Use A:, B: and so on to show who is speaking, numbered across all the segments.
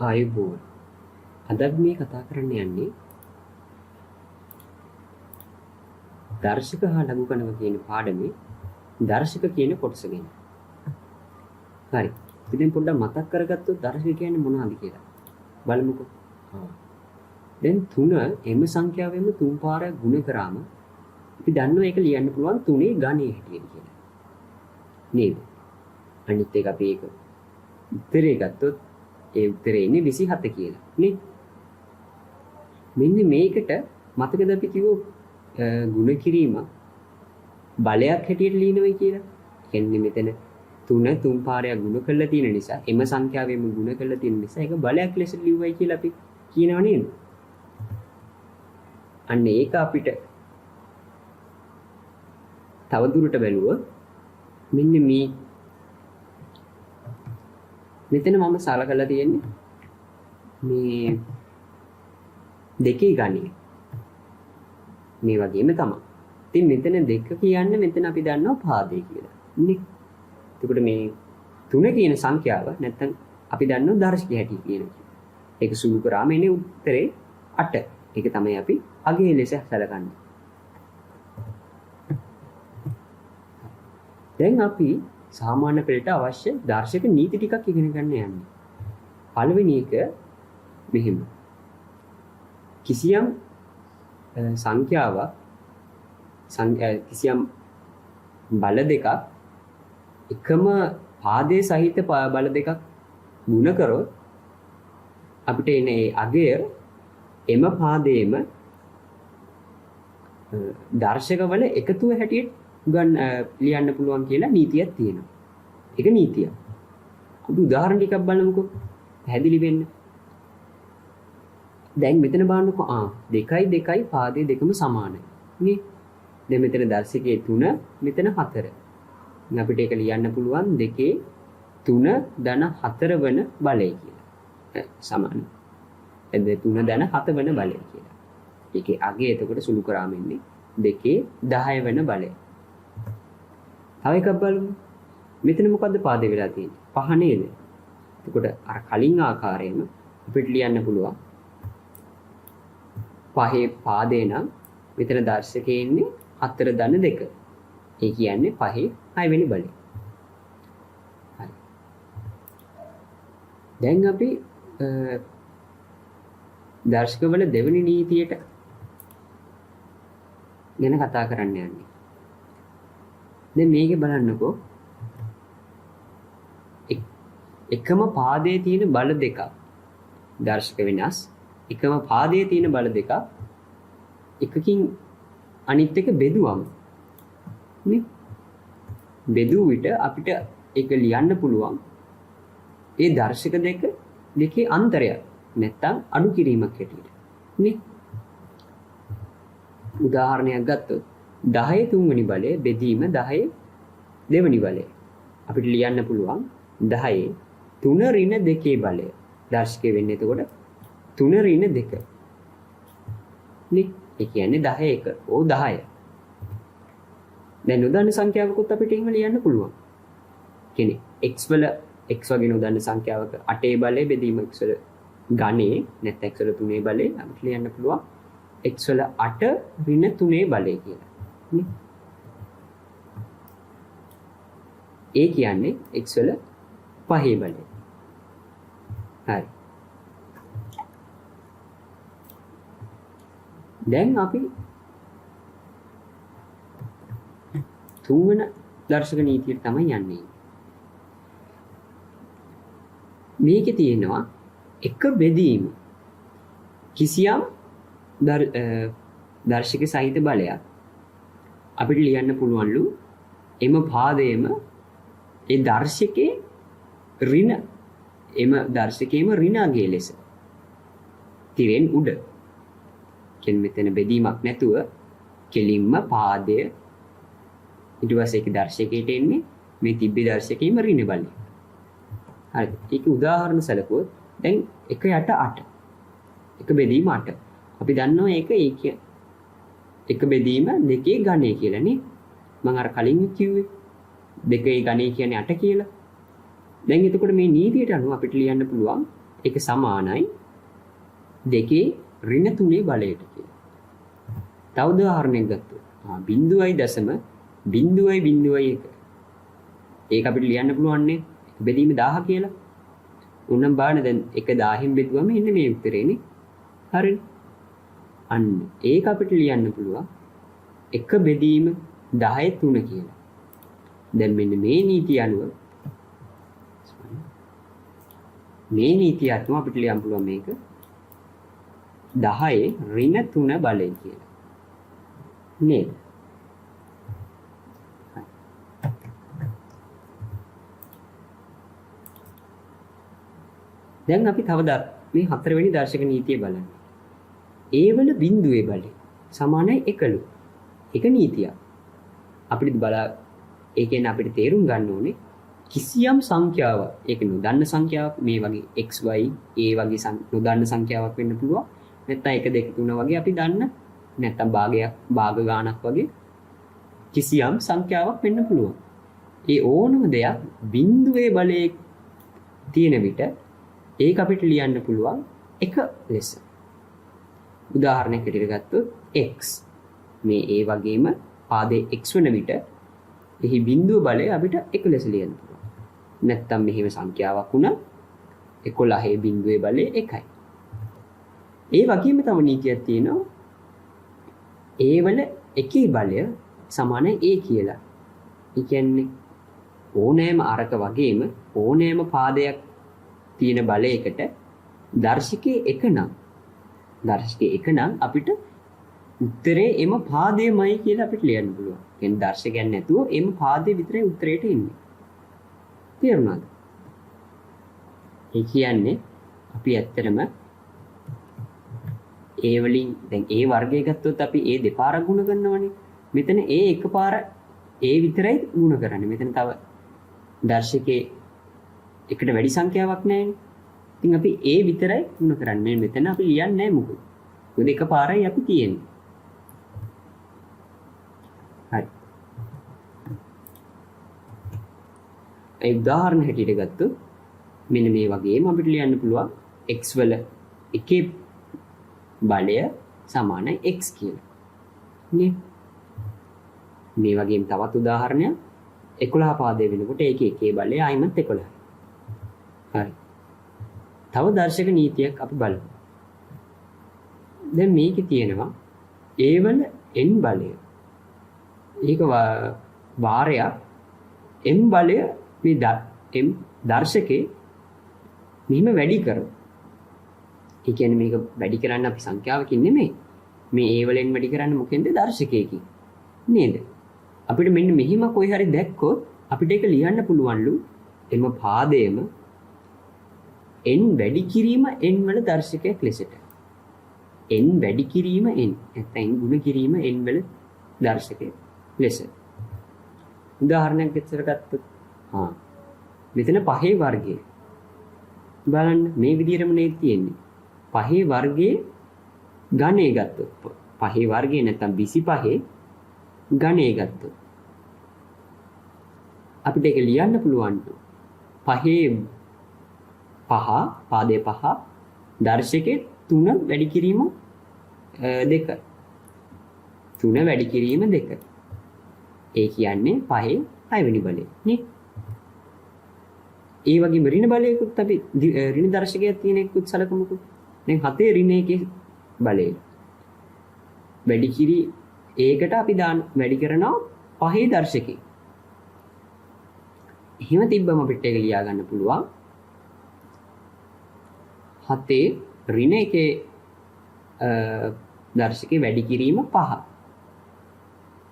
A: ආයුබෝවන්. අද අපි මේ කතා කරන්න යන්නේ දර්ශක හා ලඝු කණක කියන පාඩමේ දර්ශක කියන කොටස ගැන. හරි. ඉතින් පොඩ්ඩක් මතක් කරගත්තොත් දර්ශක කියන්නේ මොනවද කියලා බලමුකෝ. දැන් 3 m සංඛ්‍යාවෙම 3 පාරක් ගුණ කරාම අපි දන්නවා ඒක ලියන්න පුළුවන් 3 ඝනයේ හැටියට කියලා. නේද? අනිත් එක අපි ඒක උත්තරේ ගත්තොත් ඒ උත්තරේ ඉන්නේ 27 කියලා නේ. මෙන්න මේකට මතකද අපි කිව්ව ගුණ කිරීම බලයක් හැටියට ලියනවයි කියලා. කියන්නේ මෙතන 3 පාරයක් ගුණ කරලා තියෙන නිසා එම සංඛ්‍යාවෙම ගුණ කරලා තියෙන නිසා ඒක බලයක් ලෙස ලියුවයි කියලා අපි කියනව නේද? අන්න ඒක අපිට තවදුරට බැලුවොත් මෙන්න මේ මෙතන මම සලකලා තියෙන්නේ මේ දෙකේ ගණේ මේ වගේම තමයි. ඉතින් මෙතන දෙක කියන්නේ මෙතන අපි දන්නවා පාදේ කියලා. නේ? එතකොට මේ 3 කියන සංඛ්‍යාව නැත්තම් අපි දන්නවා දර්ශකය හැටි කියනවා. ඒක සුළු කරාම එන්නේ උත්තරේ 8. ඒක තමයි අපි අගේ ලෙස සැලකන්නේ. දැන් අපි සාමාන්‍ය පෙළට අවශ්‍ය දර්ශක නීති ටිකක් ඉගෙන ගන්න යන්නේ. පළවෙනි එක මෙහෙම. කිසියම් සංඛ්‍යාවක් කිසියම් බල දෙකක් එකම පාදයේ සහිත බල දෙකක් ගුණ කරොත් අපිට එන්නේ අගය එම පාදයේම දර්ශකවල එකතුව හැටියට ලියන්න පුළුවන් කියලා නීතියක් තියෙනවා. ඒක නීතියක්. අපි උදාහරණ ටිකක් බලමුකෝ. පැහැදිලි වෙන්න. දැන් මෙතන බලන්නකෝ 2යි 2යි පාදයේ දෙකම සමානයි. නේ? දැන් මෙතන දර්ශකයේ 3 මෙතන 4. අපිට ඒක ලියන්න පුළුවන් 2 3 ධන 4 වන බලය කියලා. සමාන. එතන 3 ධන 7 වන බලය කියලා. ඒකේ අගය එතකොට සුළු කරාම ඉන්නේ 2 10 වන බලය. තව එකක් බලමු. මෙතන මොකද්ද පාදේ වෙලා තියෙන්නේ? 5 නේද? එතකොට අර කලින් ආකාරයෙන්ම අපිට ලියන්න පුළුවන් 5 පාදේ නම් මෙතන දර්ශකයේ ඉන්නේ 4 ධන 2. ඒ කියන්නේ 5 6 වෙනි බලය. හරි. දැන් අපි දර්ශකවල දෙවෙනි නීතියට ගැන කතා කරන්න යන්නේ. දැන් මේකේ බලන්නකෝ එකම පාදයේ තියෙන බල දෙකක් දර්ශක වෙනස් එකම පාදයේ තියෙන බල දෙකක් එකකින් අනිත් එක බෙදුවම නේ බෙදුව විට අපිට ඒක ලියන්න පුළුවන් ඒ දර්ශක දෙකේ අන්තරයක් නැත්තම් අඩු කිරීමක් හැටියට නේ උදාහරණයක් ගත්තොත් 10 තුන්වෙනි බලය බෙදීම 10 දෙවෙනි බලය අපිට ලියන්න පුළුවන් 10 3 ඍණ 2 බලය දර්ශකයේ වෙන්නේ එතකොට 3 ඍණ 2 නේ ඒ කියන්නේ 10 1 ඕ 10 දැන් නොදන්න සංඛ්‍යාවකුත් අපිට එහෙම ලියන්න පුළුවන් කියන්නේ x වල x වගේ නොදන්න සංඛ්‍යාවක 8 බලය බෙදීම x වල ඝනේ නැත්නම් x වල 3 බලය අපිට ලියන්න පුළුවන් x වල 8 ඍණ 3 බලය කියලා නේ ඒ කියන්නේ x වල 5 බලය හරි දැන් අපි තුන්වන දර්ශක නීතියට තමයි යන්නේ මේකේ තියෙනවා එක බෙදීම කිසියම් දර්ශක සහිත බලයක් අපිට ලියන්න පුළුවන්ලු එම පාදයේම ඒ දර්ශකයේ ඍණ එම දර්ශකයේම ඍණ අගය ලෙස තිරෙන් උඩ කියන්නේ මෙතන බෙදීමක් නැතුව කෙලින්ම පාදය ඊට පස්සේ ඒක දර්ශකයට එන්නේ මේ තිබ්බේ දර්ශකයේම ඍණ බලය. හරි. ඒක උදාහරණ සැලකුවොත් දැන් 1 යට 8. එක බෙදීම 8. අපි දන්නවා ඒක එක බෙදීම 2 ඝනය කියලා නේ. මම අර කලින් කිව්වේ 2 ඝනය කියන්නේ 8 කියලා. දැන් එතකොට මේ නීතියට අනුව අපිට ලියන්න පුළුවන් ඒක සමානයි 2 ඍණ 3 බලයට කියලා. තව උදාහරණයක් ගත්තොත් 0.0.01 ඒක අපිට ලියන්න පුළුවන් නේ බෙදීම 1000 කියලා. උන්නම් බලන්න දැන් 1000න් බෙදුවම එන්නේ මේ උත්තරේනේ. හරිනේ. අන්න ඒක අපිට ලියන්න පුළුවන් 1 බෙදීම 10 3 කියලා. දැන් මෙන්න මේ නීතිය අනුව අපිට ලියන්න පුළුවන් මේක 10 ඍණ 3 බලය කියලා. නේද? දැන් අපි තව මේ 4 වෙනි දර්ශක නීතිය බලන්න. A වල බිඳුවේ බලය සමානයි 1ලු. එක නීතියක්. අපිට ඒ කියන්නේ අපිට තේරුම් ගන්න ඕනේ කිසියම් සංඛ්‍යාවක් ඒක නොදන්න සංඛ්‍යාවක් මේ වගේ x y a වගේ නොදන්න සංඛ්‍යාවක් වෙන්න පුළුවන්. නැත්නම් 1 2 3 වගේ අපි දන්න නැත්නම් භාග ගාණක් වගේ කිසියම් සංඛ්‍යාවක් වෙන්න පුළුවන්. ඒ ඕනම දෙයක් බිඳුවේ බලයේ තියෙන විට ඒක අපිට ලියන්න පුළුවන් එක ලෙස. උදාහරණයක් විදිහට ගත්තොත් x මේ a වගේම පාදයේ x වෙන විට එහි බිඳුව බලය අපිට එක ලෙස ලියන්න පුළුවන්. නැත්නම් මෙහිම සංඛ්‍යාවක් වුණා 11 බිඳුවේ බලය 1යි. ඒ වගේම තව නීතියක් තියෙනවා a වල එකේ බලය සමානයි a කියලා. ඒ කියන්නේ ඕනෑම අරක වගේම ඕනෑම පාදයක් තියෙන බලයකට දර්ශකයේ එක නම් අපිට උත්තරේ එම පාදයමයි කියලා අපිට ලියන්න පුළුවන්. කියන්නේ දර්ශකයක් නැතුව එම පාදේ විතරයි උත්තරේට එන්නේ. තේරුණාද? ඒ කියන්නේ අපි ඇත්තටම A වලින් දැන් A වර්ගය ගත්තොත් අපි A දෙපාරක් ගුණ කරනවනේ. මෙතන A එකපාර A විතරයි ගුණ කරන්නේ. මෙතන තව දර්ශකයේ එකට වැඩි සංඛ්‍යාවක් නැහැනේ. ඉතින් අපි A විතරයි ගුණ කරන්නේ. මෙතන අපි ලියන්නේ නැහැ මොකද? මොකද එකපාරයි අපි තියෙන්නේ. හරි. ඒ උදාහරණ හැටියට ගත්තොත් මෙන්න මේ වගේම අපිට ලියන්න පුළුවන් x වල එකේ බලය සමානයි x කියලා. නේ? මේ වගේම තවත් උදාහරණයක් 11 පාදයේ වෙනකොට ඒකේ එකේ බලය ආයිමත් 11යි. හරි. තව දර්ශක නීතියක් අපි බලමු. දැන් මේකේ තියෙනවා a වල n බලය. ඒක වාරයක් m බලය මේ m දර්ශකේ මෙහිම වැඩි කරනවා. ඒ කියන්නේ මේක වැඩි කරන්න අපි සංඛ්‍යාවකින් නෙමෙයි. මේ a වලින් වැඩි කරන්න මොකෙන්ද දර්ශකයකින්. නේද? අපිට මෙන්න මෙහිම කොයි හරි දැක්කොත් අපිට ඒක ලියන්න පුළුවන්ලු එම පාදයේම n වැඩි කිරීම n වල දර්ශකයක් ලෙසට. n වැඩි කිරීම n නැත්නම් ගුණ කිරීම n වල දර්ශකයක් ලෙස. උදාහරණයක් විදිහට ගත්තොත් මෙතන 5 වර්ගය බලන්න මේ විදිහටම නේද තියෙන්නේ. 5 වර්ගයේ ඝනය ගත්තොත් 5 වර්ගය නැත්නම් 25 ඝනය ගත්තොත් අපිට ඒක ලියන්න පුළුවන් 5 පාදයේ 5 දර්ශකයේ 3 වැඩි කිරීම 2 3 වැඩි කිරීම 2 ඒ කියන්නේ 5 6 වෙනි බලය නේ. ඒ වගේම ඍණ බලයකුත් අපි ඍණ දර්ශකයක් තියෙන එකකුත් සලකමුකෝ. දැන් 7 ඍණ 1 බලය වැඩි කිරි ඒකට අපි වැඩි කරනවා 5 දර්ශකේ. එහෙම තිබ්බම අපිට ඒක ලියා ගන්න පුළුවන් 7 ඍණ 1 දර්ශකේ වැඩි කිරීම 5.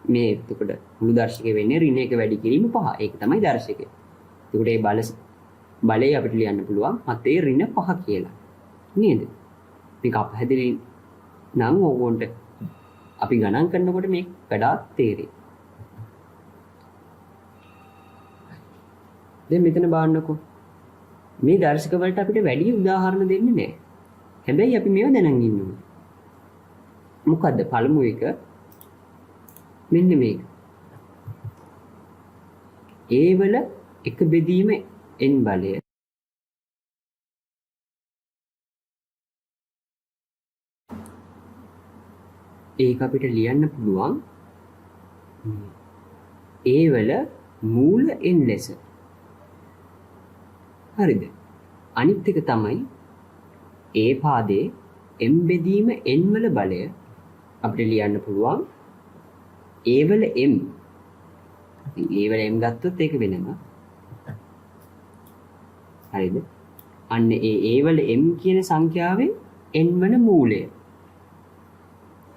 A: මේ එතකොට මුළු දර්ශකේ වෙන්නේ ඍණ 1 වැඩි කිරීම 5. ඒක තමයි දර්ශකය. එතකොට ඒ බලය අපිට ලියන්න පුළුවන් 7 ඍණ 5 කියලා. නේද? මේක අපහැදිලි නම් ඕගොන්ට අපි ගණන් කරනකොට මේක වඩාත් තේරෙයි. දැන් මෙතන බලන්නකෝ. මේ දර්ශක වලට අපිට වැඩි උදාහරණ දෙන්නේ නැහැ. හැබැයි අපි මේව දැනන් ඉන්න ඕනේ. මොකද්ද පළමු එක? මෙන්න මේක. A වල එක බෙදීම n බලය ඒක අපිට ලියන්න පුළුවන් ඒ වල මූල n ලෙස. හරිද? අනිත් එක තමයි ඒ පාදයේ m බෙදීම n වල බලය අපිට ලියන්න පුළුවන් ඒ වල m. ඉතින් ඒ වල m ගත්තොත් ඒක වෙනම. හරිද? අන්න ඒ වල m කියන සංඛ්‍යාවේ n වන මූලය.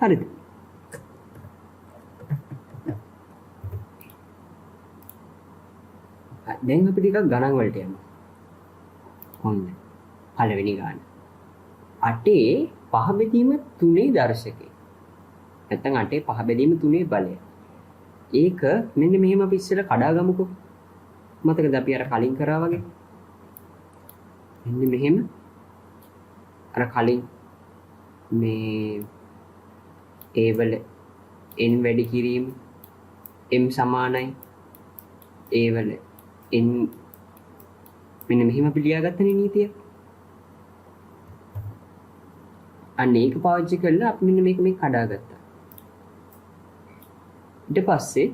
A: හරිද? දැන් අපි ටිකක් ගණන් වලට යමු. ඔන්න. පළවෙනි ගාන. 8 5 බෙදීම 3 දර්ශකය. නැත්නම් 8 5 බෙදීම 3 බලය. ඒක මෙන්න මෙහෙම අපි ඉස්සෙල්ලා කඩා ගමුකෝ. මතකද අපි අර කලින් කරා වගේ? මෙන්න මෙහෙම අර කලින් මේ a වල n වැඩි කිරීම m සමානයි a වල n මෙන්න මෙහෙම අපි ලියාගත්තනේ නීතිය. අන්න ඒක පාවිච්චි කරලා අපි මෙන්න මේක කඩාගත්තා. ඊට පස්සේ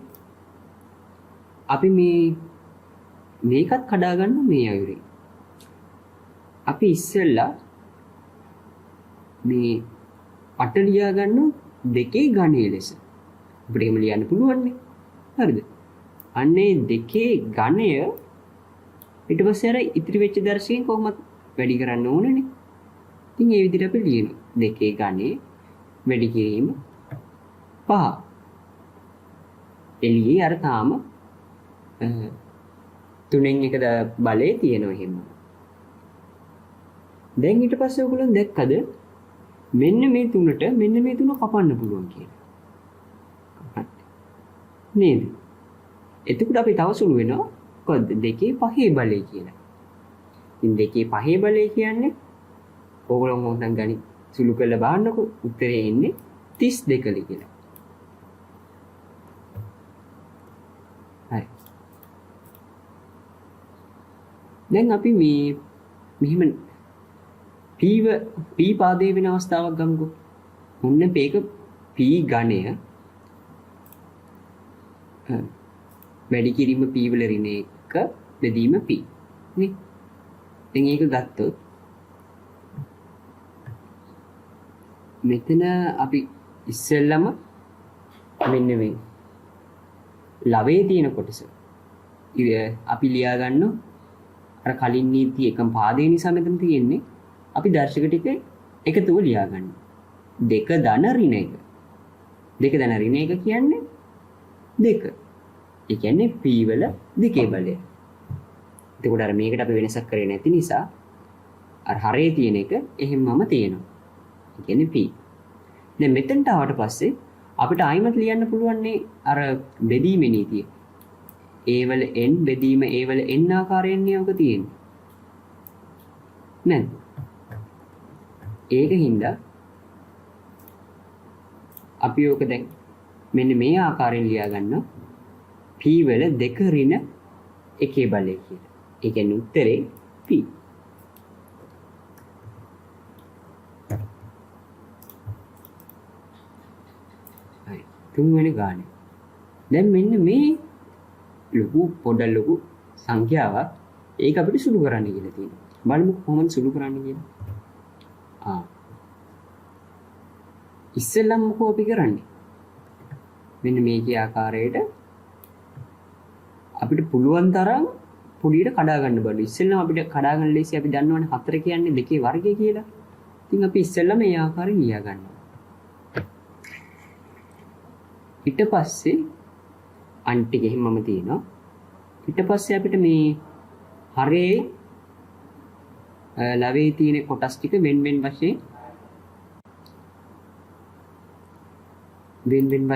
A: අපි මේකත් කඩා ගන්න මේ අයුරින්. අපි ඉස්සෙල්ලා මේ 8 ලියා ගන්න දෙකේ ඝනය ලෙස. අපිට එහෙම ලියන්න පුළුවන් නේ. හරිද? අන්නේ දෙකේ ඝනය ඊට පස්සේ අර ඉතිරි වෙච්ච දර්ශකයෙන් කොහොමද වැඩි කරන්න ඕනනේ. ඉතින් ඒ විදිහට අපි ලියනවා. දෙකේ ඝනය වැඩි කිරීම 5. එළියේ අර තාම 3න් 1 බලේ තියෙනවා එහෙම. දැන් ඊට පස්සේ ඔයගොල්ලෝ දැක්කද මෙන්න මේ 3ට මෙන්න මේ 3 කපන්න පුළුවන් කියලා. නේද? එතකොට අපි තව සුළු වෙනවා කොහොමද 2 5 බලය කියලා. ඉතින් 2 5 බලය කියන්නේ ඕගොල්ලෝ මොකක්ද ගණි සුළු කරලා බලන්නකො උත්තරේ එන්නේ 32 කියලා. හරි. දැන් අපි මෙහිම p පාදයේ වෙන අවස්ථාවක් ගමුකෝ. මුන්න මේක p ඝණය වැඩි කිරීම p වල ඍණ 1 බෙදීම p නේ. දැන් ඒක ගත්තොත් මෙතන අපි ඉස්සෙල්ලම මෙන්න මේ ලවයේ තියෙන කොටස අපි ලියා ගන්නවා. අර කලින් නීති එකම පාදේ නිසා මෙතන තියෙන්නේ අපි දර්ශක ටික එකතුව ලියා ගන්න. 2 ධන ඍණ 1. 2 ධන ඍණ 1 කියන්නේ 2. ඒ කියන්නේ p වල දෙකේ බලය. එතකොට අර මේකට අපි වෙනසක් කරේ නැති නිසා අර හරේ තියෙන එක එහෙම්මම තියෙනවා. ඒ කියන්නේ p. දැන් මෙතනට ආවට පස්සේ අපිට ආයිමත් ලියන්න පුළුවන් අර බෙදීමේ නීතිය. a වල n බෙදීම a වල n ආකාරයෙන් නියෝග තියෙන්නේ. නේද? ඒක හින්දා අපි ඕක දැන් මෙන්න මේ ආකාරයෙන් ලියා ගන්නවා p වල 2 ඍණ 1 බලය කියලා. ඒ කියන්නේ උත්තරේ p. හරි. තුන්වෙනි ගානේ. දැන් මෙන්න මේ ලොකු සංඛ්‍යාවක් ඒක අපිට සුළු කරන්න කියලා තියෙනවා. බලමු කොහොමද සුළු කරන්න කියලා. ඉස්සෙල්ලම මොකෝ අපි කරන්නේ? මෙන්න මේකේ ආකාරයට අපිට පුළුවන් තරම් පොඩියට කඩා ගන්න බඩු. ඉස්සෙල්ලම අපිට කඩා ගන්න ලේසි අපි දන්නවනේ 4 කියන්නේ 2 වර්ගය කියලා. ඉතින් අපි ඉස්සෙල්ලම මේ ආකාරයෙන් ලියා ගන්නවා. ඊට පස්සේ අන්ටික එහෙමම තියෙනවා. ඊට පස්සේ අපිට මේ හරේ ලවයේ තියෙන කොටස් ටික වෙන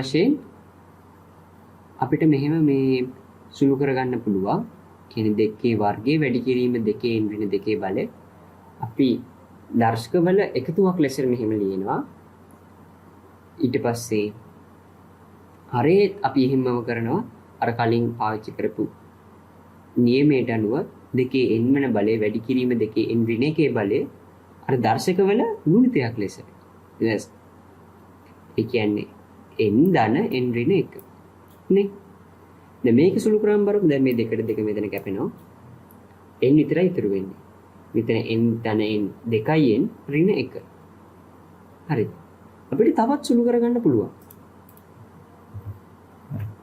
A: වශයෙන් අපිට මෙහෙම මේ සුළු කරගන්න පුළුවන්. කියන්නේ දෙකේ වර්ගයේ වැඩි කිරීම දෙකේ n ඍණ 2 බලය අපි දර්ශකවල එකතුවක් ලෙස මෙහෙම ලියනවා. ඊට පස්සේ හරේ අපි එහෙමම කරනවා. අර කලින් පාවිච්චි කරපු නියමයට අනුව දෙකේ n වෙන බලය වැඩි කිරීම දෙකේ n ඍණ 1 බලය අර දර්ශකවල ගුණිතයක් ලෙස. ඒ කියන්නේ n ධන n ඍණ 1 නේ. දැන් මේක සුළු කරාම බලමු. දැන් මේ දෙකට දෙක මෙතන කැපෙනවා. n විතරයි ඉතුරු වෙන්නේ. මෙතන n ධන n 2යි n ඍණ 1. හරිද? අපිට තවත් සුළු කරගන්න පුළුවන්.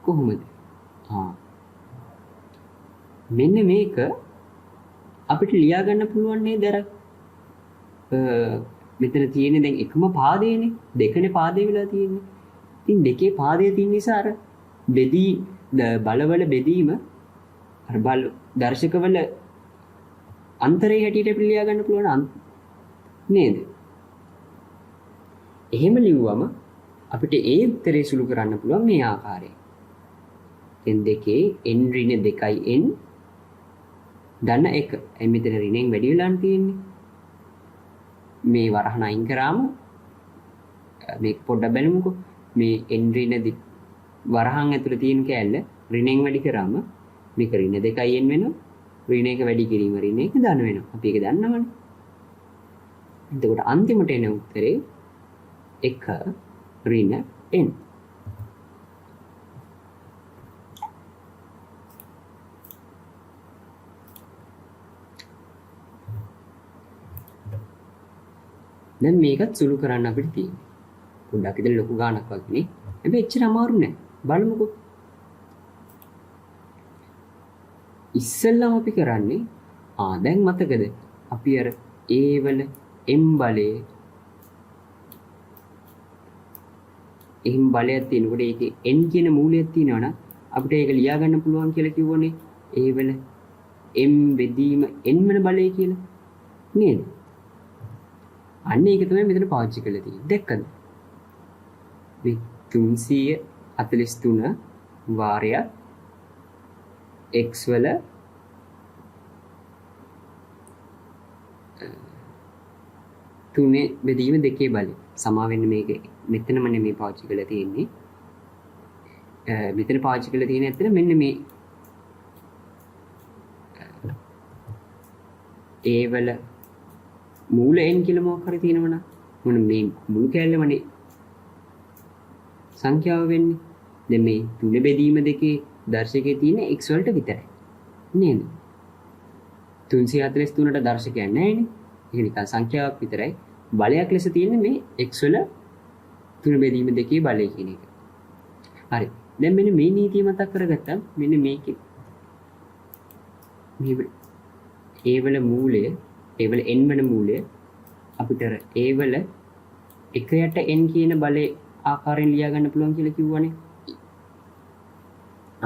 A: කොහොමද? මෙන්න මේක අපිට ලියා ගන්න පුළුවන් නේද? අර මෙතන තියෙන්නේ දැන් එකම පාදයේනේ. දෙකනේ පාදේ වෙලා තියෙන්නේ. ඉතින් දෙකේ පාදයේ තියෙන නිසා අර බලවල බෙදීම අර බල දර්ශකවල අන්තරේ හැටියට අපිට ලියා ගන්න පුළුවන් නේද? එහෙම ලිව්වම අපිට ඒ උත්තරේ සුළු කරන්න පුළුවන් මේ ආකාරයෙන්. දැන් දෙකේ n ඍණ 2යි n ධන 1. එයි මෙතන ඍණෙන් වැඩි වෙලා තියෙන්නේ. මේ වරහන අයින් කරාම මේක පොඩ්ඩක් බලමුකෝ. මේ n ඍණ වරහන් ඇතුලේ තියෙන කෑල්ල ඍණෙන් වැඩි කරාම මේක ඍණ 2යි n වෙනවා. ඍණ 1 වැඩි කිරීම ඍණ 1 ධන වෙනවා. අපි ඒක දන්නවනේ. එතකොට අන්තිමට එන උත්තරේ 1 ඍණ n. දැන් මේකත් සුළු කරන්න අපිට තියෙන්නේ. පොඩ්ඩක් ඉතින් ලොකු ගාණක් වගේනේ. හැබැයි එච්චර අමාරු නෑ. බලමුකෝ. ඉස්සෙල්ලාම අපි කරන්නේ දැන් මතකද? අපි අර A වල m බලය එහෙම බලයක් තියෙනකොට ඒකේ n කියන මූලයක් තියෙනවනම් අපිට ඒක ලියා ගන්න පුළුවන් කියලා කිව්වනේ. A වල m බෙදීම n වෙන බලය කියලා. නේද? අන්න ඒක තමයි මෙතන පාවිච්චි කරලා තියෙන්නේ. දැක්කද? මේ 343 වාරයක් x වල තුනේ බෙදීම දෙකේ බලය. සමා වෙන්න මේක මෙතනම නෙමෙයි පාවිච්චි කරලා තියෙන්නේ. මෙතන පාවිච්චි කරලා තියෙන්නේ ඇත්තට මෙන්න මේ A වල මූල n කියලා මොකක් හරි තියෙනවනම් මොන මේ මුළු කැලේමනේ සංඛ්‍යාව වෙන්නේ. දැන් මේ තුන බෙදීම දෙකේ දර්ශකයේ තියෙන x වලට විතරයි. නේද? 343ට දර්ශකයක් නැහැ නේ. ඒක නිකන් සංඛ්‍යාවක් විතරයි. බලයක් ලෙස තියෙන්නේ මේ x වල තුන බෙදීම දෙකේ බලය කියන එක. හරි. දැන් මෙන්න මේ නීතිය මතක් කරගත්තාම මෙන්න මේකේ මේ A වල මූලය A වල n වෙන මූලය අපිට A වල 1 යට n කියන බලයේ ආකාරයෙන් ලියා ගන්න පුළුවන් කියලා කිව්වනේ.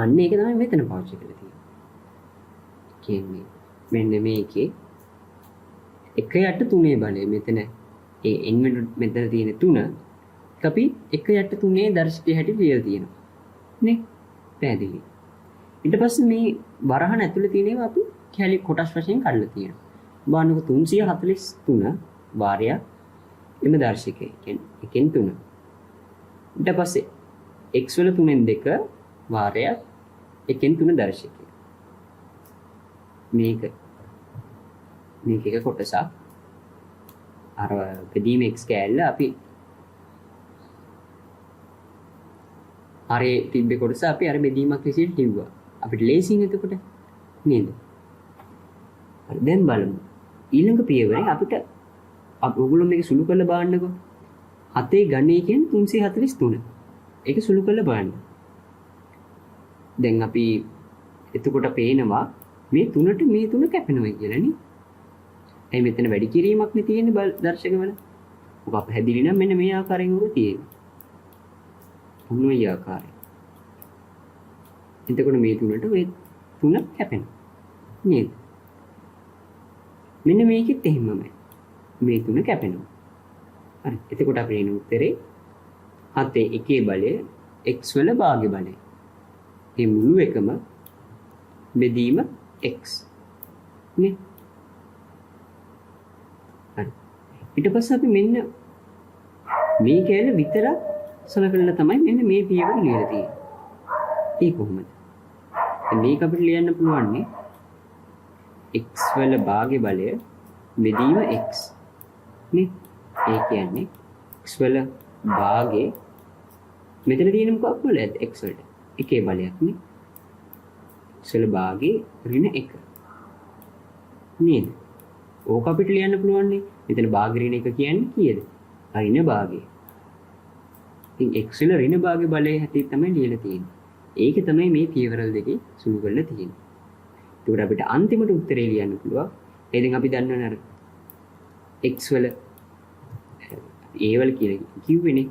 A: අන්න ඒක තමයි මෙතන පාවිච්චි කරලා තියෙන්නේ. කියන්නේ මෙන්න මේකේ 1 යට 3 බලය මෙතන ඒ n වෙන මෙතන තියෙන 3 අපි 1 යට 3 දර්ශකයේ හැටි ලියලා තියෙනවා. නේ? පැහැදිලි. ඊට පස්සේ මේ වරහන ඇතුලේ තියෙන ඒවා අපි කැලි කොටස් වශයෙන් කඩලා තියෙනවා. බානක 343 වාරයක් එම දර්ශකයේ කියන්නේ එකෙන් 3. ඊට පස්සේ x වල 3න් 2 වාරයක් එකෙන් 3 දර්ශකය. මේක එක කොටසක් අර බෙදීම x කෑල්ල අපි අරේ තිබ්බේ කොටස අපි අර බෙදීමක් විදිහට ලිව්වා. අපිට ලේසියෙන් එතකොට නේද? හරි දැන් බලමු. ඊළඟ පියවරේ අපිට ඔයගොල්ලෝ මේක සුළු කරලා බලන්නකෝ. 7 ගණේ කියන්නේ 343. ඒක සුළු කරලා බලන්න. දැන් අපි එතකොට පේනවා මේ 3ට මේ 3 කැපෙනවා කියලා නේ. එයි මෙතන වැඩි කිරීමක් නේ තියෙන්නේ දර්ශකවල. ඔක පැහැදිලි නම් මෙන්න මේ ආකාරයෙන් උරු තියෙනවා. ඔන්න ඔය ආකාරයෙන්. එතකොට මේ 3ට ඔය 3 කැපෙනවා. නේද? මෙන්න මේකෙත් එහෙමමයි. මේ 3 කැපෙනවා. හරි. එතකොට අපේ එන උත්තරේ 7 එකේ බලය x වල භාග්‍ය බලය. මේ මුළු එකම බෙදීම x. නේ? හරි. ඊට පස්සේ අපි මෙන්න මේ කැලේ විතරක් සලකලා තමයි මෙන්න මේ පියවර ලියලා තියෙන්නේ. ඒ කොහොමද? මේක අපිට ලියන්න පුළුවන් නේ x වල භාග්‍ය බලය බෙදීම x නේ. ඒ කියන්නේ x වල භාගයේ මෙතන තියෙන මොකක් බලයක්ද? x වලට. එකේ බලයක් නේ. x වල භාගේ ඍණ 1. නේද? ඕක අපිට ලියන්න පුළුවන් නේ. මෙතන භාග ඍණ 1 කියන්නේ කීයද? ඍණ භාගය. ඉතින් x වල ඍණ භාගයේ බලය හැටියට තමයි ලියලා තියෙන්නේ. ඒක තමයි මේ පියවරල් දෙකේ සුළු කරලා තියෙන්නේ. ඒකට අපිට අන්තිමට උත්තරේ ලියන්න පුළුවන්. ඒ දැන් අපි දන්නවනේ අර x වල a වල කියලා කිව්වේනේ.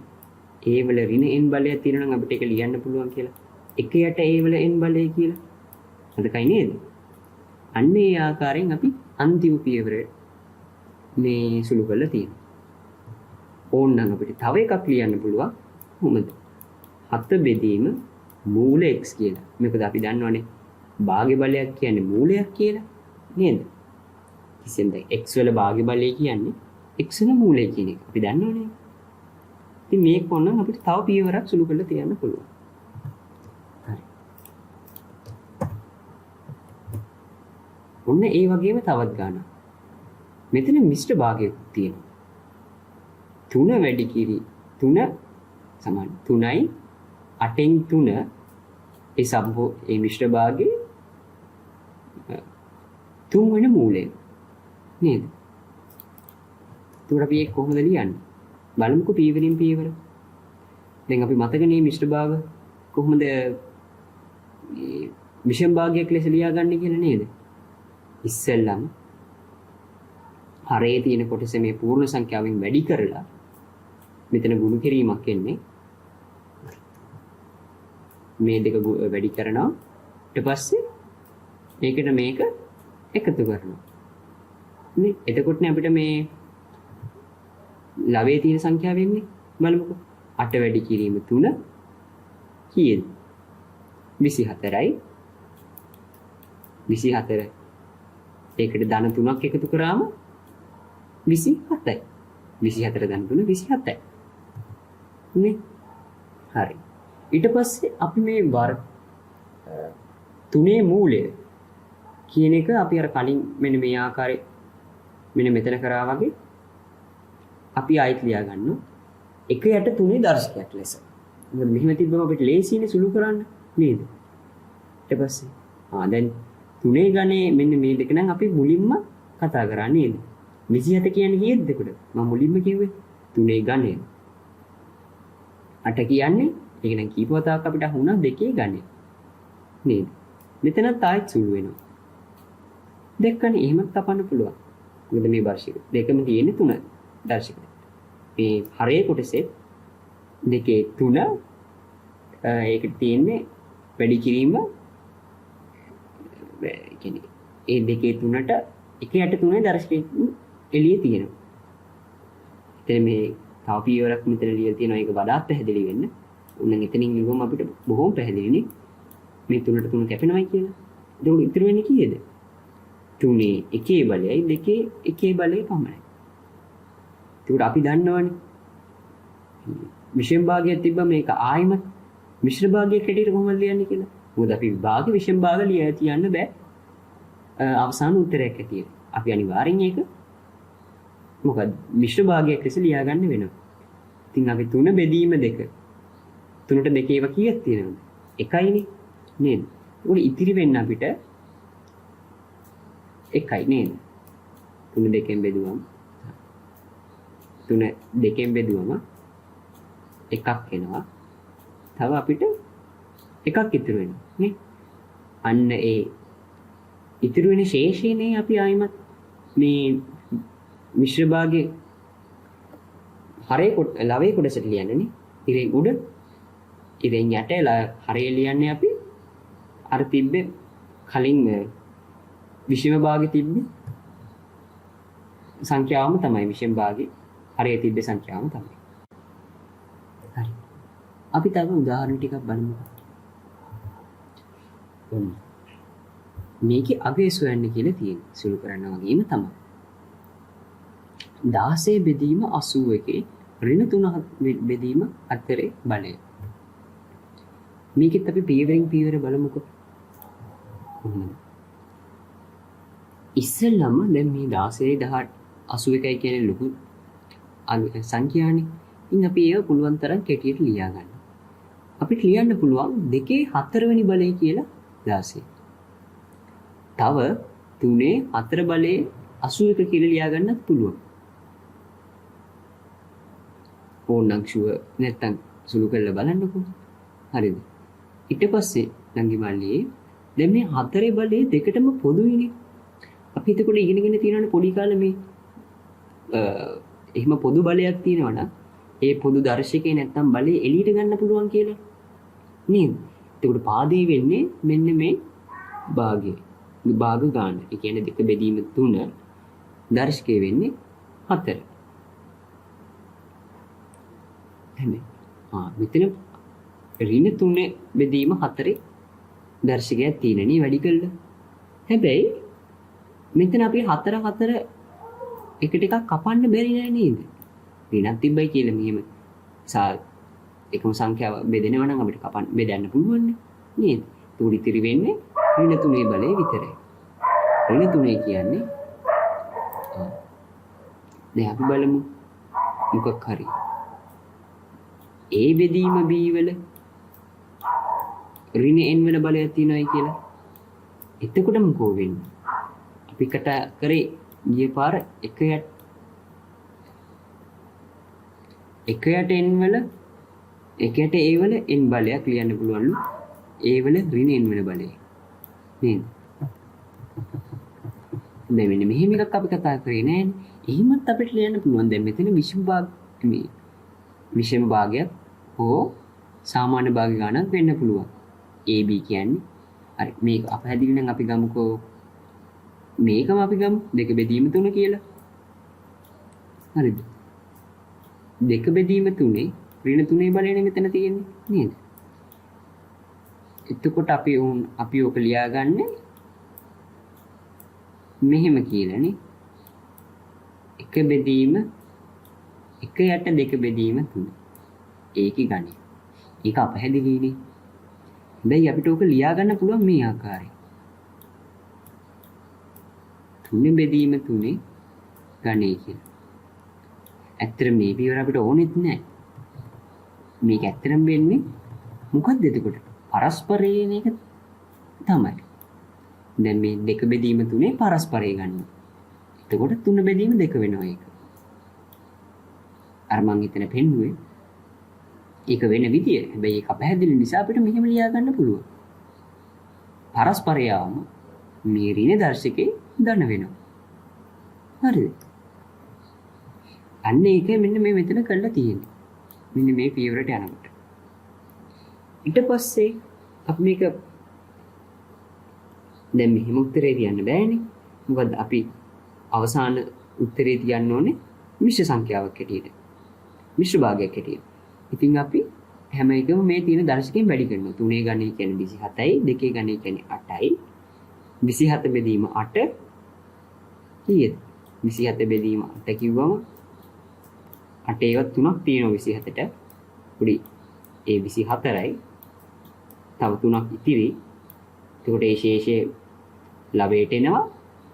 A: a වල ඍණ n බලයක් තියෙනවා නම් අපිට ඒක ලියන්න පුළුවන් කියලා. 1 යට a වල n බලය කියලා. හරියි නේද? අන්න ඒ ආකාරයෙන් අපි අන්තිම පියවර මේ සුළු කරලා තියෙනවා. ඕනනම් අපිට තව එකක් ලියන්න පුළුවන්. කොහොමද? 7 බෙදීම මූල x කියලා. මේකද අපි දන්නවනේ භාග්‍ය බලයක් කියන්නේ මූලයක් කියලා නේද? කිසිම දැන් x වල භාග්‍ය බලය කියන්නේ x වල මූලය කියන එක. අපි දන්නවනේ. ඉතින් මේක ඕනනම් අපිට තව පියවරක් සුළු කරලා තියන්න පුළුවන්. හරි. ඔන්න ඒ වගේම තවත් ගානක්. මෙතන මිශ්‍ර භාගයක් තියෙනවා. 3 වැඩි කිරි 3 සමාන 3යි 8න් 3 ඒ සම්පූ ඒ මිශ්‍ර භාගයේ 3 වෙන මූලය නේද? ඒකට අපි ඒක කොහොමද ලියන්නේ? බලමුකෝ පියවරින් පියවර. දැන් අපි මතකනේ මිශ්‍ර භාග කොහොමද විෂම භාගයක් ලෙස ලියාගන්නේ කියලා නේද? ඉස්සෙල්ලම හරේ තියෙන කොටස මේ පූර්ණ සංඛ්‍යාවෙන් වැඩි කරලා මෙතන ගුණ කිරීමක් එන්නේ. මේ දෙක වැඩි කරනවා. ඊට පස්සේ ඒකට මේක එකතු කරනවා. නේ? එතකොටනේ අපිට මේ ලවයේ තියෙන සංඛ්‍යාව වෙන්නේ. බලමුකෝ. 8 වැඩි කිරීම 3 කීයද? 24යි. 24. ඒකට ධන 3ක් එකතු කරාම 27යි. 24 ධන 3 27යි. නේ? හරි. ඊට පස්සේ අපි මේ වර්ග 3 මූලය කියන එක අපි අර කලින් මෙන්න මේ ආකාරයේ මෙන්න මෙතන කරා වගේ අපි ආයෙත් ලියා ගන්නවා. 1 යට 3 දර්ශකයක් ලෙස. මොකද මෙහෙම තිබ්බම අපිට ලේසියිනේ සුළු කරන්න නේද? ඊට පස්සේ දැන් 3 ගණේ මෙන්න මේ දෙක නම් අපි මුලින්ම කතා කරා නේද? 27 කියන්නේ කීයද දෙකට? මම මුලින්ම කිව්වේ 3 ගණේ. 8 කියන්නේ ඒක නම් කීප වතාවක් අපිට අහුණා 2 ගණේ. නේද? මෙතනත් ආයෙත් සුළු වෙනවා. දෙකනේ එහෙමත් තපන්න පුළුවන්. මොකද මේ වර්ෂික දෙකම තියෙන්නේ 3 දර්ශක. මේ හරේ කොටසේ දෙකේ 3 ඒකට තියෙන්නේ වැඩි කිරීම කියන්නේ ඒ දෙකේ 3ට 1 යට 3 දර්ශකෙ එළියේ තියෙනවා. එතන මේ තව පියවරක් මෙතන ලියලා තියෙනවා. ඒක වඩාත් පැහැදිලි වෙන්න. උන්නම් එතනින් ලියුවම අපිට බොහොම පැහැදිලිනේ. මේ 3ට 3 කැපෙනවයි කියලා. ඒක ඉතුරු වෙන්නේ කීයද? 3 1 බලයයි 2 1 බලය පමණයි. ඒකට අපි දන්නවනේ. විෂම භාගයක් තිබ්බම මේක ආයිමත් මිශ්‍ර භාගයක් හැටියට කොහොමද ලියන්නේ කියලා. මොකද අපි විභාග විෂම භාග ලියලා තියන්න බෑ. අවසාන උත්තරයක් ඇටියෙ. අපි අනිවාර්යෙන් ඒක මොකද මිශ්‍ර භාගයක් ලෙස ලියා ගන්න වෙනවා. ඉතින් අපි 3 බෙදීම 2. 3ට 2 ඒවා කීයක් තියෙනවද? 1යිනේ නේද? ඒකට ඉතිරි වෙන්න අපිට 1යි නේද? 3 2කින් බෙදුවම 3 2කින් බෙදුවම 1ක් එනවා. තව අපිට 1ක් ඉතුරු වෙනවා නේ? අන්න ඒ ඉතුරු වෙන ශේෂයනේ අපි ආයිමත් මේ මිශ්‍ර භාගයේ හරේ ලවයේ කොටසට ලියන්නේ නේ. ඉරෙන් උඩ ඉරෙන් යට හරේ ලියන්නේ අපි අර තිබ්බේ කලින් විෂම භාගයේ තිබ්බේ සංඛ්‍යාවම තමයි විෂම භාගයේ හරේ තිබ්බේ සංඛ්‍යාවම තමයි. හරි. අපි තව උදාහරණ ටිකක් බලමුකෝ. මේකේ අගය සොයන්න කියලා තියෙනවා. සුළු කරන්න වගේම තමයි. 16 බෙදීම 81 ඍණ 3 බෙදීම අතරේ බලය. මේකෙත් අපි පියවරෙන් පියවර බලමුකෝ. කොහොමද? ඉස්සෙල්ලම දැන් මේ 16 18 81 කියන්නේ ලොකු සංඛ්‍යානේ. ඉතින් අපි ඒක පුළුවන් තරම් කෙටියට ලියා ගන්න. අපිට ලියන්න පුළුවන් 2 4 වෙනි බලය කියලා 16. තව 3 4 බලය 81 කියලා ලියා ගන්නත් පුළුවන්. ඕනනම් ෂුවර් නැත්තම් සුළු කරලා බලන්නකෝ. හරිද? ඊට පස්සේ නංගි මල්ලියේ දැන් මේ 4 බලයේ දෙකටම පොදුයිනේ. අපි එතකොට ඉගෙනගෙන තියෙනවනේ පොඩි කාලේ මේ එහෙම පොදු බලයක් තියෙනවා නම් ඒ පොදු දර්ශකේ නැත්තම් බලය එළියට ගන්න පුළුවන් කියලා. නේද? එතකොට පාදේ වෙන්නේ මෙන්න මේ භාගය. භාග ගන්න. ඒ කියන්නේ දෙක බෙදීම 3 දර්ශකේ වෙන්නේ 4. එහෙනම් මෙතන ඍණ 3 බෙදීම 4 දර්ශකයක් තියෙනනේ වැඩි කළා. හැබැයි මෙතන අපි 4 4 එකට එකක් කපන්න බැරි නෑ නේද? ඍණක් තිබ්බයි කියලා මෙහෙම එකම සංඛ්‍යාව බෙදෙනවා නම් අපිට බෙදන්න පුළුවන් නේද? ඒකට ඉතිරි වෙන්නේ ඍණ 3 බලය විතරයි. ඍණ 3 කියන්නේ දැන් අපි බලමු මොකක් හරි A බෙදීම B වල ඍණ n වෙන බලයක් තියෙනවායි කියලා. එතකොට මොකෝ වෙන්නේ? අපි කතා කරේ ගිය පාර එක යට n වල එක යට A වල n බලයක් ලියන්න පුළුවන්ලු. A වල ඍණ n වෙන බලය. නේද? දැන් මෙන්න මෙහෙම එකක් අපි කතා කරේ නෑනේ. එහෙමත් අපිට ලියන්න පුළුවන්. දැන් මෙතන විෂම භාගයක් හෝ සාමාන්‍ය භාග ගණනක් වෙන්න පුළුවන්. AB කියන්නේ හරි මේක අපහැදිලි නම් අපි ගමුකෝ මේකම අපි ගමු 2 බෙදීම 3 කියලා. හරිද? 2 බෙදීම 3 ඍණ 3 බලයනේ මෙතන තියෙන්නේ නේද? එතකොට අපි ඔක ලියාගන්නේ මෙහෙම කියලානේ. 1 බෙදීම 1 යට 2 බෙදීම 3. ඒකේ ගණය. ඒක අපහැදිලිනේ. හැබැයි අපිට ඕක ලියා ගන්න පුළුවන් මේ ආකාරයෙන්. 3 බෙදීම 3 ගණය කියලා. ඇත්තට මේ පියවර අපිට ඕනෙත් නැහැ. මේක ඇත්තටම වෙන්නේ මොකක්ද එතකොට? පරස්පරයෙන් එක තමයි. දැන් මේ 2 බෙදීම 3 පරස්පරය ගන්න. එතකොට 3 බෙදීම 2 වෙනවා ඒක. අර මං හිතන පෙන්නුවේ ඒක වෙන විදිය. හැබැයි ඒක පැහැදිලි නිසා අපිට මෙහෙම ලියා ගන්න පුළුවන්. පරස්පරයවම මේ ඍණ දර්ශකේ ධන වෙනවා. හරිද? අන්න ඒකයි මෙන්න මේ මෙතන කරලා තියෙන්නේ. මෙන්න මේ පියවරට යනකොට. ඊට පස්සේ අපි මේක දැන් මෙහෙම උත්තරේ තියන්න බෑනේ. මොකද අපි අවසාන උත්තරේ තියන්න ඕනේ මිශ්‍ර සංඛ්‍යාවක් හැටියට. මිශ්‍ර භාගයක් හැටියට. ඉතින් අපි හැම එකම මේ තියෙන දර්ශකයෙන් වැඩි කරනවා. 3 ගණනය කියන්නේ 27යි, 2 ගණනය කියන්නේ 8යි. 27 බෙදීම 8 කීයද? 27 බෙදීම 8 කිව්වම 8 ඒවත් 3ක් තියෙනවා 27ට. පොඩි ඒ 24යි. තව 3ක් ඉතිරි. එතකොට ඒ ශේෂය ලවයට එනවා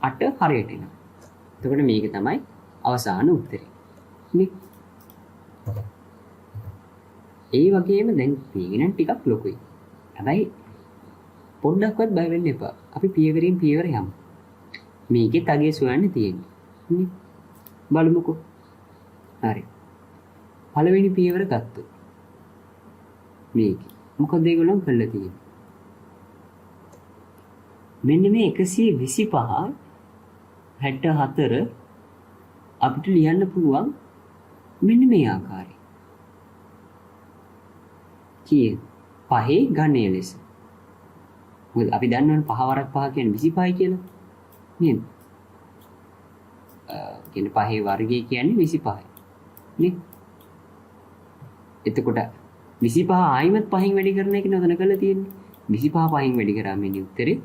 A: 8 හරයට එනවා. එතකොට මේක තමයි අවසාන උත්තරේ. නේ? ඒ වගේම දැන් මේක ටිකක් ලොකුයි. හැබැයි පොඩ්ඩක්වත් බය වෙන්න එපා. අපි පියවරින් පියවර යමු. මේකේ තගේ සොයන්න තියෙන්නේ. නේ? බලමුකෝ. හරි. පළවෙනි පියවර ගත්තොත්. මේක. මොකද ඒගොල්ලෝ කරලා තියෙන්නේ? මෙන්න මේ 125 64 අපිට ලියන්න පුළුවන් මෙන්න මේ ආකාරයෙන්. කීයද? 5 ඝනය ලෙස. මොකද අපි දන්නවනේ 5 වරක් 5 කියන්නේ 25යි කියලා. නේද? කියන්නේ 5 වර්ගය කියන්නේ 25යි. නේ? එතකොට 25 ආයිමත් 5න් වැඩි කරන එක නෝදන කරලා තියෙන්නේ. 25 5න් වැඩි කරාම එන්නේ උත්තරේ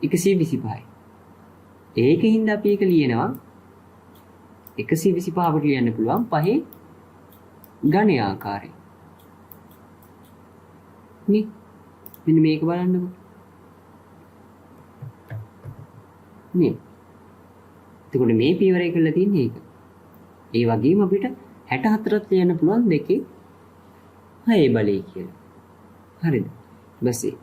A: 125යි. ඒකින්ද අපි එක ලියනවා 125 අපිට ලියන්න පුළුවන් 5 ඝන ආකාරයෙන්. නේ? මෙන්න මේක බලන්නකෝ. නේ? එතකොට මේ පියවරේ කරලා තියෙන්නේ ඒක. ඒ වගේම අපිට 64ත් ලියන්න පුළුවන් 2 6 බලය කියලා. හරිද? ඊපස්සේ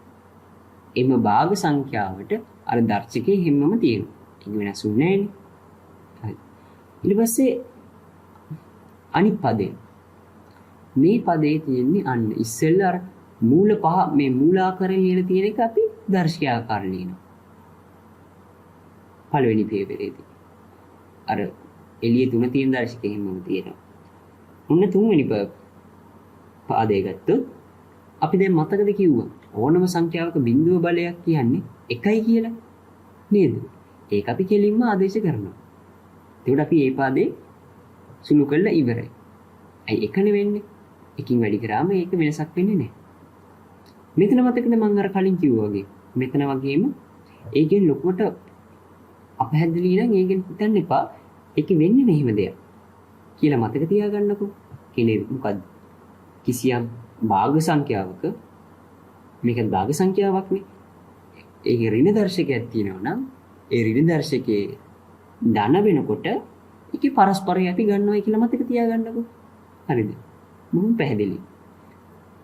A: එම භාග සංඛ්‍යාවට අර දර්ශකයේ හැමම තියෙනවා. ඒක වෙනස් වෙන්නේ නැහැ නේ. හරි. ඊට පස්සේ අනිත් පදේ. මේ පදේ තියෙන්නේ අන්න ඉස්සෙල්ලා අර මූල පහ මේ මූලාකාරයෙන් ලියලා තියෙන එක අපි දර්ශකයාකාරයෙන් ලියනවා. පළවෙනි පේපරේදී. අර එළිය තුන තියෙන දර්ශකයේ හැමම තියෙනවා. ඔන්න තුන්වෙනි පාදේ ගත්තොත් අපි දැන් මතකද කිව්වා ඕනම සංඛ්‍යාවක බිඳුව බලයක් කියන්නේ 1යි කියලා නේද? ඒක අපි කෙලින්ම ආදේශ කරනවා. එතකොට අපි මේ පාදේ සුළු කළා ඉවරයි. ඇයි එකනේ වෙන්නේ? එකකින් වැඩි කරාම ඒක වෙනසක් වෙන්නේ නැහැ. මෙතන මතකද මම අර කලින් කිව්වා වගේ. මෙතන වගේම ඒකෙන් ලොකුවට අපහැදිලි නම් ඒකෙන් හිතන්න එපා. ඒක වෙන්නේ මෙහෙම දෙයක් කියලා මතක තියාගන්නකෝ. කියන්නේ මොකද්ද? කිසියම් භාග සංඛ්‍යාවක මේක භාග සංඛ්‍යාවක් නේ. ඒකේ ඍණ දර්ශකයක් තියෙනවා නම් ඒ ඍණ දර්ශකයේ ධන වෙනකොට ඒකේ පරස්පරය අපි ගන්නවා කියලා මතක තියාගන්නකෝ. හරිද? මොහොම පැහැදිලි.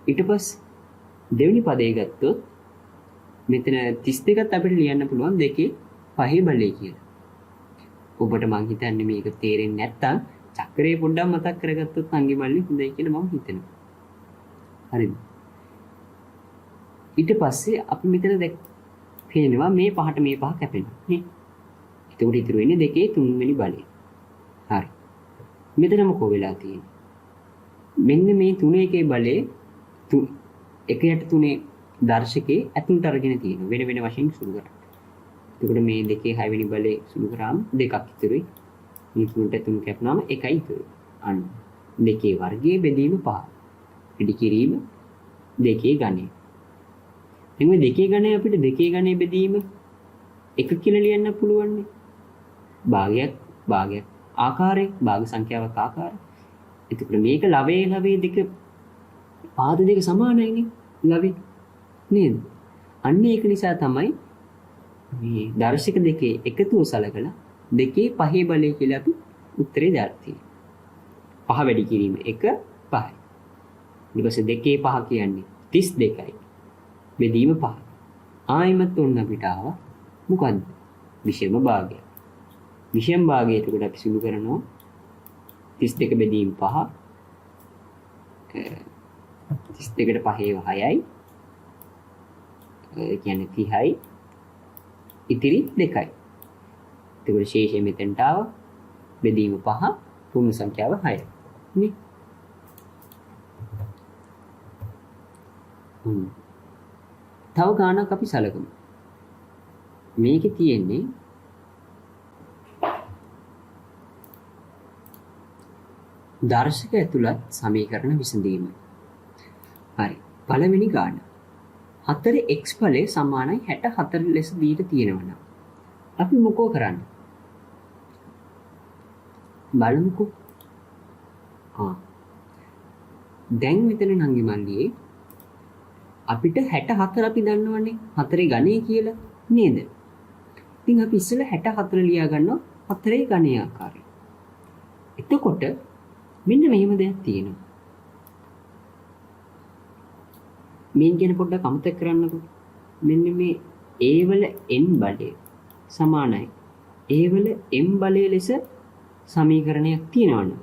A: ඊට පස්සේ දෙවෙනි පදේ ගත්තොත් මෙතන 32ත් අපිට ලියන්න පුළුවන් 2 5 බලය කියලා. ඔබට මං හිතන්නේ මේක තේරෙන්නේ නැත්තම් චක්‍රේ පොඩ්ඩක් මතක් කරගත්තොත් අංගේ බලන්නේ හොඳයි කියලා මම හිතනවා. හරිද? ඊට පස්සේ අපි මෙතන පේනවා මේ පහට මේ පහ කැපෙනවා නේ. එතකොට ඉතුරු වෙන්නේ 2 3 වෙනි බලය. හරි. මෙතන මොකෝ වෙලා තියෙන්නේ? මෙන්න මේ 3 එකේ බලය 1යට 3 දර්ශකේ ඇතුළට අරගෙන තියෙනවා. වෙන වෙන වශයෙන් සුළු කරා. එතකොට මේ 2 6 වෙනි බලය සුළු කරාම 2ක් ඉතුරුයි. මේ 3ට 3 කැපුණාම 1යි ඉතුරු. අන්න 2 වර්ගයේ බෙදීම 5. ඉදි කිරීම 2 ගණය. එන්නේ 2 ගණය අපිට 2 ගණය බෙදීම 1 කියලා ලියන්න පුළුවන් නේ. භාගයක් ආකාරයේ භාග සංඛ්‍යාවක් ආකාරය. එතකොට මේක ලවයේ දෙක පාද දෙක සමානයිනේ ලවේ නේද? අන්න ඒක නිසා තමයි මේ දර්ශක දෙකේ එකතුව සලකලා 2 5 බලය කියලා අපි උත්තරේ දාලා තියෙන්නේ. 5 වැඩි කිරීම 1 5යි. ඊට පස්සේ 2 5 කියන්නේ 32යි. බෙදීම 5. ආයිමත් ඔන්න අපිට ආවා මොකද්ද? විෂම භාගය. විෂම භාගය එතකොට අපි සුළු කරනවා 32 බෙදීම 5. 32ට 5 6යි. ඒ කියන්නේ 30යි. ඉතිරි 2යි. එතකොට ශේෂය මෙතෙන්ට ආවා. බෙදීම 5 පූර්ණ සංඛ්‍යාව 6යි. නේ? තව ගානක් අපි සලකමු. මේකේ තියෙන්නේ දර්ශක ඇතුළත් සමීකරණ විසඳීම. හරි. පළවෙනි ගාන. 4x ඵලය සමානයි 64 ලෙස දීලා තියෙනවා නම් අපි මොකෝ කරන්නේ? බලමුකෝ. දැන් මෙතන නංගි මල්ලියේ අපිට 64 අපි දන්නවනේ 4 ගණේ කියලා නේද? ඉතින් අපි ඉස්සෙල්ලා 64 ලියා ගන්නවා 4 ගණේ ආකාරය. එතකොට මෙන්න මෙහෙම දෙයක් තියෙනවා. මේන් ගැන පොඩ්ඩක් අමතක කරන්නකෝ. මෙන්න මේ a වල n බලය සමානයි a වල m බලය ලෙස සමීකරණයක් තියෙනවනේ.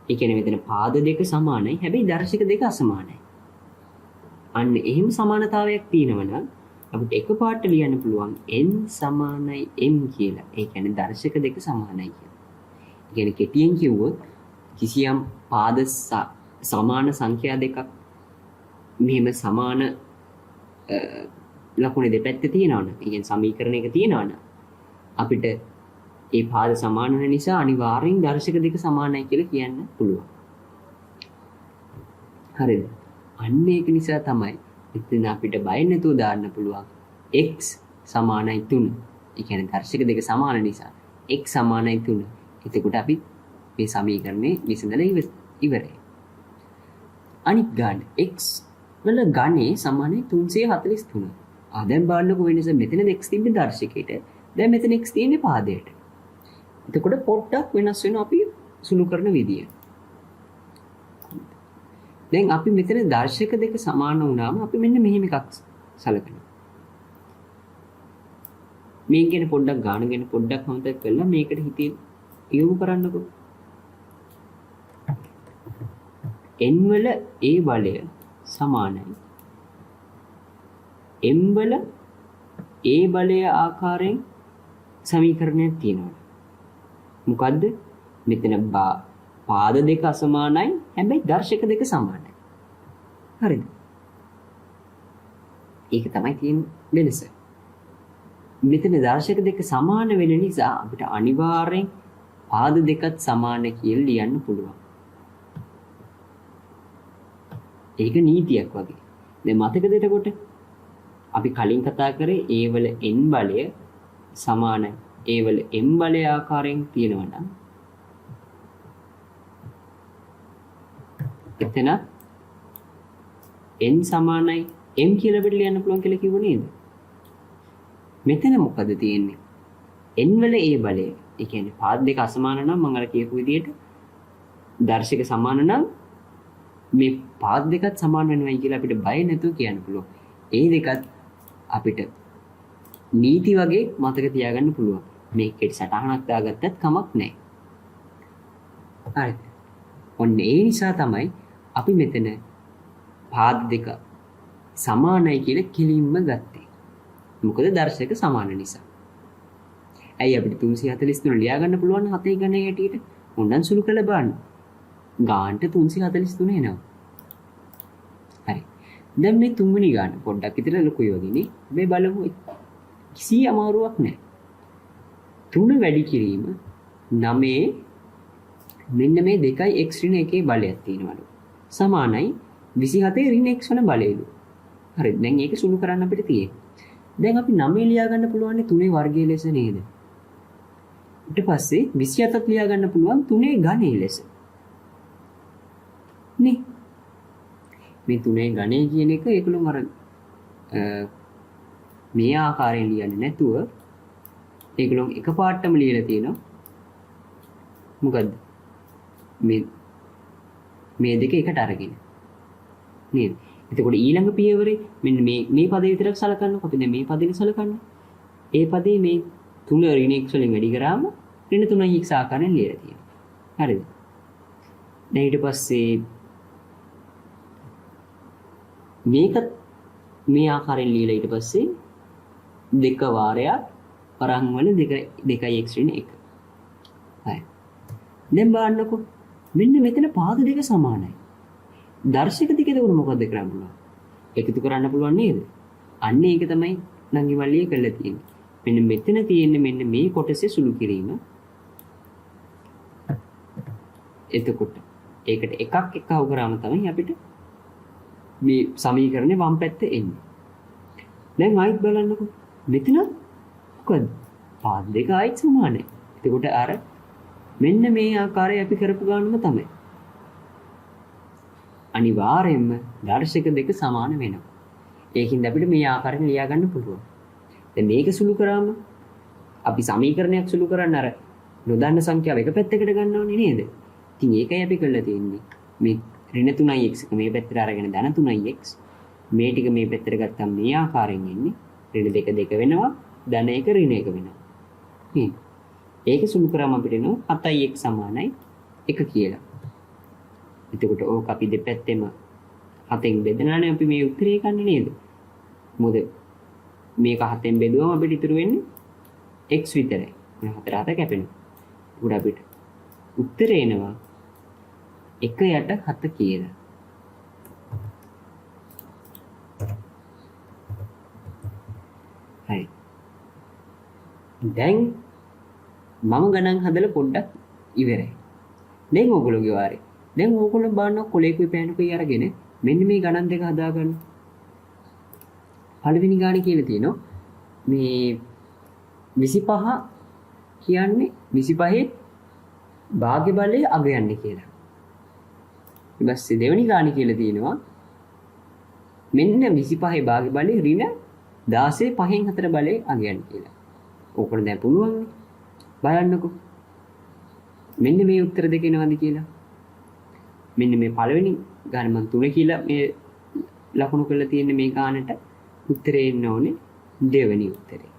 A: ඒ කියන්නේ මෙතන පාද දෙක සමානයි හැබැයි දර්ශක දෙක අසමානයි. අන්න එහෙම සමානතාවයක් තියෙනවනම් අපිට එකපාරට ලියන්න පුළුවන් n සමානයි m කියලා. ඒ කියන්නේ දර්ශක දෙක සමානයි කියලා. ඒ කියන්නේ කෙටියෙන් කිව්වොත් කිසියම් පාද සමාන සංඛ්‍යා දෙකක් මෙහෙම සමාන ලකුණේ දෙපැත්තේ තියෙනවනේ. ඒ කියන්නේ සමීකරණයක තියෙනවනේ. අපිට ඒ පාද සමාන වෙන නිසා අනිවාර්යෙන් දර්ශක දෙක සමානයි කියලා කියන්න පුළුවන්. හරිද? අන්න ඒක නිසා තමයි එතන අපිට බය නැතුව දාන්න පුළුවන් x සමානයි 3. ඒ කියන්නේ දර්ශක දෙක සමාන නිසා x සමානයි 3. එතකොට අපි මේ සමීකරණේ විසඳලා ඉවරයි. අනිත් ගාන x වල ගණේ සමානයි 343. දැන් බලන්නකො වෙනස මෙතන x තිබ්බේ දර්ශකයට. දැන් මෙතන x තියෙන්නේ පාදයට. එතකොට පොඩ්ඩක් වෙනස් වෙනවා අපි සුළු කරන විදිය. දැන් අපි මෙතන දර්ශක දෙක සමාන වුණාම අපි මෙන්න මෙහෙම එකක් සලකනවා. මේක ගැන පොඩ්ඩක් ගාන ගැන පොඩ්ඩක් මතක් කරලා මේකට හිතේ යොමු කරන්නකෝ. n වල a බලය සමානයි m වල a බලය ආකාරයෙන් සමීකරණයක් තියෙනවා. මොකද්ද? මෙතන පාද දෙක අසමානයි හැබැයි දර්ශක දෙක සමානයි. හරිද? ඒක තමයි තියෙන වෙනස. මෙතන දර්ශක දෙක සමාන වෙන නිසා අපිට අනිවාර්යෙන් පාද දෙකත් සමාන කියලා ලියන්න පුළුවන්. ඒක නීතියක් වගේ. දැන් මතකද එතකොට? අපි කලින් කතා කරේ a වල n බලය සමානයි a වල m බලය ආකාරයෙන් තියෙනවා නම් එතන n සමානයි m කියලා අපිට ලියන්න පුළුවන් කියලා කිව්ව නේද? මෙතන මොකද තියෙන්නේ? n වල a බලය. ඒ කියන්නේ පාද දෙක අසමාන නම් මම අර කියපු විදිහට දර්ශක සමාන නම් මේ පාද දෙකත් සමාන වෙනවයි කියලා අපිට බය නැතුව කියන්න පුළුවන්. ඒ දෙකත් අපිට නීති වගේ මතක තියාගන්න පුළුවන්. මේකේ සටහනක් දාගත්තත් කමක් නැහැ. හරිද? ඔන්න ඒ නිසා තමයි අපි මෙතන පාද දෙක සමානයි කියලා කෙලින්ම ගත්තේ. මොකද දර්ශක සමාන නිසා. ඇයි අපිට 343 ලියා ගන්න පුළුවන් 7 ගණනේ හැටියට? මොන්නම් සුළු කළ බලන්න. ගානට 343 එනවා. හරි. දැන් මේ තුන්වෙනි ගාන පොඩ්ඩක් විතර ලොකුයි වගේනේ. මේ බලමු. කිසි අමාරුවක් නැහැ. 3 වැඩි කිරීම 9 මෙන්න මේ 2යි x ඍණ 1 බලයක් තියෙනවලු. සමානයි 27 ඍණ x වන බලයලු. හරි. දැන් ඒක සුළු කරන්න අපිට තියෙන්නේ. දැන් අපි 9 ලියා ගන්න පුළුවන් 3 වර්ගයේ ලෙස නේද? ඊට පස්සේ 27ක් ලියා ගන්න පුළුවන් 3 ඝනයේ ලෙස. නේ? මේ 3 ඝනය කියන එක ඒකලුම අර මේ ආකාරයෙන් ලියන්නේ නැතුව ඒකලුම එකපාරටම ලියලා තියෙනවා. මොකද්ද? මේ දෙක එකට අරගෙන. නේද? එතකොට ඊළඟ පියවරේ මෙන්න මේ පදේ විතරක් සලකන්නකො. අපි දැන් මේ පදේ සලකන්න. ඒ පදේ මේ 3 ඍණ x වලින් වැඩි කරාම ඍණ 3x ආකාරයෙන් ලියලා තියෙනවා. හරිද? දැන් ඊට පස්සේ මේක මේ ආකාරයෙන් ලියලා ඊට පස්සේ දෙක වාරයක් වරන් වල 2x ඍණ 1. හරි. දැන් බලන්නකො. මෙන්න මෙතන පාද දෙක සමානයි. දර්ශක දෙක දෙක මොකද්ද කරන්න පුළුවන්? එකතු කරන්න පුළුවන් නේද? අන්න ඒක තමයි නංගි මල්ලිය කළා තියෙන්නේ. මෙන්න මෙතන තියෙන්නේ මෙන්න මේ කොටසේ සුළු කිරීම. එතකොට ඒකට එකක් එකව කරාම තමයි අපිට මේ සමීකරණේ වම් පැත්තේ එන්නේ. දැන් ආයෙත් බලන්නකො. මෙතන මොකද? පාද දෙක ආයෙත් සමානයි. එතකොට අර මෙන්න මේ ආකාරය අපි කරපු ගානම තමයි. අනිවාර්යයෙන්ම දර්ශක දෙක සමාන වෙනවා. ඒකින්ද අපිට මේ ආකාරයෙන් ලියා ගන්න පුළුවන්. දැන් මේක සුළු කරාම අපි සමීකරණයක් සුළු කරන්න අර නොදන්න සංඛ්‍යාව එක පැත්තකට ගන්නවනේ නේද? ඉතින් ඒකයි අපි කරලා තියෙන්නේ. මේ ඍණ 3x එක මේ පැත්තට අරගෙන ධන 3x මේ ටික මේ පැත්තට ගත්තම මේ ආකාරයෙන් එන්නේ. ඍණ 2 2 වෙනවා. ධන 1 ඍණ 1 වෙනවා. නේද? ඒක සුළු කරාම අපිට එනවා 7x සමානයි 1 කියලා. එතකොට ඕක අපි දෙපැත්තෙම 7න් බෙදනානේ අපි මේ උත්තරේ ගන්න නේද? මොකද මේක 7න් බෙදුවම අපිට ඉතුරු වෙන්නේ x විතරයි. මේ 4 7 කැපෙනවා. උඩ අපිට උත්තරේ එනවා 1 යට 7 කියලා. හරි. දැන් මම ගණන් හදලා පොඩ්ඩක් ඉවරයි. දැන් ඕගොල්ලෝගේ වාරේ. දැන් ඕගොල්ලෝ බලන්න කොලේකුයි පෑනුකුයි අරගෙන මෙන්න මේ ගණන් දෙක හදාගන්න. පළවෙනි ගානේ කියලා තියෙනවා මේ 25 කියන්නේ 25 භාග්‍ය බලය අග යන්නේ කියලා. ඊට පස්සේ දෙවෙනි ගානේ කියලා තියෙනවා මෙන්න 25 භාග්‍ය බලය ඍණ 16 5න් 4 බලය අග යන්නේ කියලා. ඕකට දැන් පුළුවන් නේ. බලන්නකෝ. මෙන්න මේ උත්තර දෙක එනවද කියලා. මෙන්න මේ පළවෙනි ගාන මම 3 කියලා මේ ලකුණු කරලා තියෙන මේ ගානට උත්තරේ එන්න ඕනේ දෙවෙනි උත්තරේ.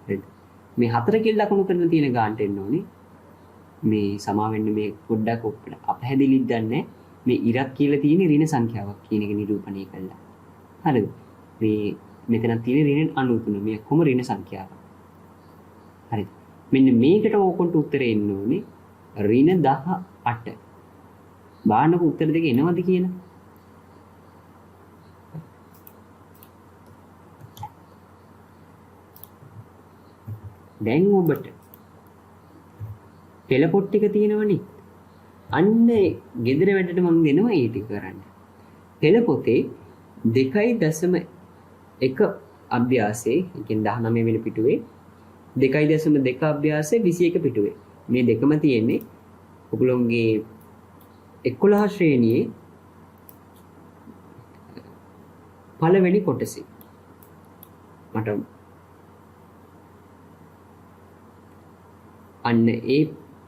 A: හරිද? මේ 4 කියලා ලකුණු කරලා තියෙන ගානට එන්න ඕනේ මේ සමා වෙන්න මේ පොඩ්ඩක් අපහැදිලිත් දන්නේ මේ ඉරක් කියලා තියෙන ඍණ සංඛ්‍යාවක් කියන එක නිරූපණය කළා. හරිද? මේ මෙතන තියෙන ඍණ 93 මේ කොහොම ඍණ සංඛ්‍යාවක්. හරිද? මෙන්න මේකට ඕකට උත්තරේ එන්න ඕනේ ඍණ 18. බාන්නක උත්තර දෙක එනවද කියලා? දැන් ඔබට පෙළ පොත් ටික තියෙනවනේ. අන්න ගෙදර වැඩට මම දෙනවා ඒ ටික කරන්න. පෙළ පොතේ 2.1 අභ්‍යාසයේ, ඒ කියන්නේ 19 වෙනි පිටුවේ 2.2 අභ්‍යාසයේ 21 පිටුවේ. මේ දෙකම තියෙන්නේ ඔයගොල්ලෝගේ 11 ශ්‍රේණියේ පළවෙනි කොටසේ. මට අන්න ඒ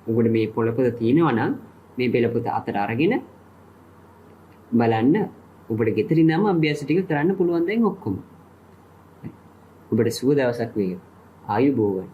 A: ඔබට මේ පොළපොත තියෙනවා නම් මේ පෙළපොත අතට අරගෙන බලන්න ඔබට ගෙදරින්ම අභ්‍යාස ටික කරන්න පුළුවන් දැන් ඔක්කොම. ඔබට සුබ දවසක් වේවා. ආයුබෝවන්.